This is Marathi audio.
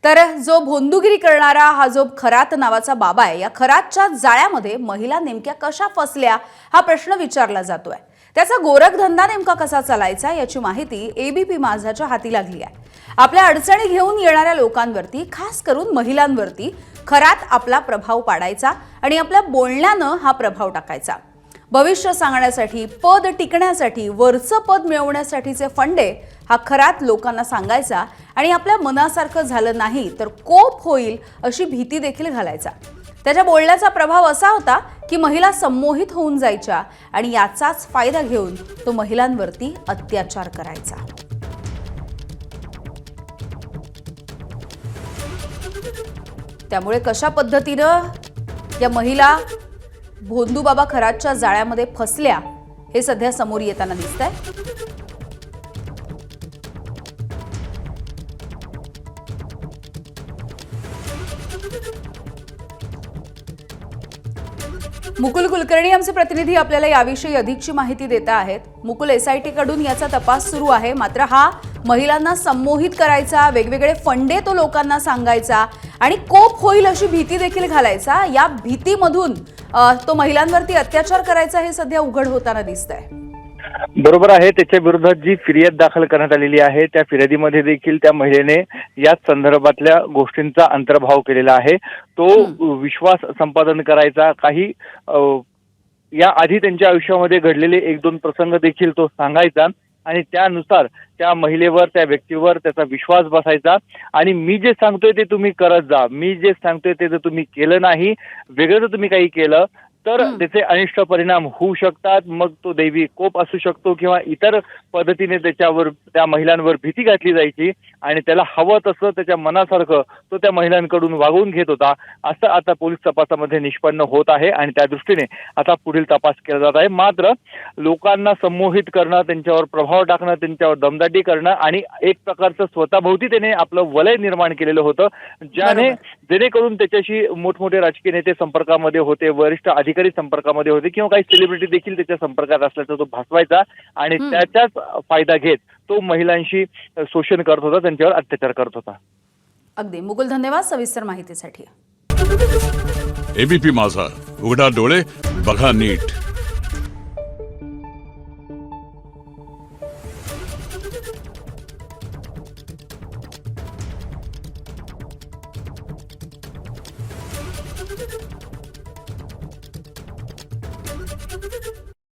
तर जो भोंदूगिरी करणारा हा जो खरात नावाचा बाबा आहे, या खरातच्या जाळ्यामध्ये महिला नेमक्या कशा फसल्या हा प्रश्न विचारला जातोय। त्याचा गोरखधंदा नेमका कसा चालायचा याची माहिती एबीपी माझाच्या हाती लागली आहे। आपल्या अडचणी घेऊन येणाऱ्या लोकांवरती, खास करून महिलांवरती खरात आपला प्रभाव पाडायचा आणि आपल्या बोलण्यानं हा प्रभाव टाकायचा। भविष्य सांगण्यासाठी, पद टिकण्यासाठी, वरचं पद मिळवण्यासाठीचे फंडे हा खरात लोकांना सांगायचा आणि आपल्या मनासारखं झालं नाही तर कोप होईल अशी भीती देखील घालायचा। त्याच्या बोलण्याचा प्रभाव असा होता की महिला संमोहित होऊन जायच्या आणि याचाच फायदा घेऊन तो महिलांवरती अत्याचार करायचा। त्यामुळे कशा पद्धतीनं या महिला भोंदू बाबा खरातच्या जाळ्यामध्ये फसल्या हे सध्या समोर येताना दिसतंय। मुकुल कुलकर्णी आमचे प्रतिनिधी आपल्याला याविषयी अधिकची माहिती देत आहेत। मुकुल, एसआयटी कडून याचा तपास सुरू आहे, मात्र हा महिलांना संमोहित करायचा, वेगवेगळे फंडे तो लोकांना सांगायचा आणि कोप होईल अशी भीती देखील घालायचा। या भीतीमधून तो महिलांवरती अत्याचार करायचा हे सध्या उघड होताना दिसतंय। बरोबर आहे। त्याच्या विरोधात जी फिर्याद दाखल करण्यात आलेली आहे त्या फिर्यादीमध्ये देखील त्या महिलेने याच संदर्भातल्या गोष्टींचा अंतर्भाव केलेला आहे। तो विश्वास संपादन करायचा, काही या आधी त्यांच्या आयुष्यामध्ये घडलेले एक दोन प्रसंग देखील तो सांगायचा आणि त्यानुसार त्या महिलेवर, त्या व्यक्तीवर त्याचा विश्वास बसायचा आणि मी जे सांगतोय ते तुम्ही करत जा, मी जे सांगतोय ते जर तुम्ही केलं नाही, वेगळं जर तुम्ही काही केलं तर त्याचे अनिष्ट परिणाम होऊ शकतात। मग तो दैवी कोप असू शकतो किंवा इतर पद्धतीने त्याच्यावर, त्या महिलांवर भीती घातली जायची आणि त्याला हवं तसं त्याच्या मनासारखं तो त्या महिलांकडून वागवून घेत होता, असं आता पोलीस तपासामध्ये निष्पन्न होत आहे आणि त्या दृष्टीने आता पुढील तपास केला जात आहे। मात्र लोकांना संमोहित करणं, त्यांच्यावर प्रभाव टाकणं, त्यांच्यावर दमदाटी करणं आणि एक प्रकारचं स्वतःभोवती त्याने आपलं वलय निर्माण केलेलं होतं, जेणेकरून त्याच्याशी मोठमोठे राजकीय नेते संपर्कामध्ये होते, वरिष्ठ अधिकारी संपर्कामध्ये होते किंवा काही सेलिब्रिटी देखील त्याच्या संपर्कात असल्याचा तो भासवायचा आणि त्याचाच फायदा घेत तो महिलांशी शोषण करत होता, त्यांच्यावर अत्याचार करत होता। अगदी मुकुल, धन्यवाद सविस्तर माहितीसाठी। एबीपी माझा, उघडा डोळे बघा नीट।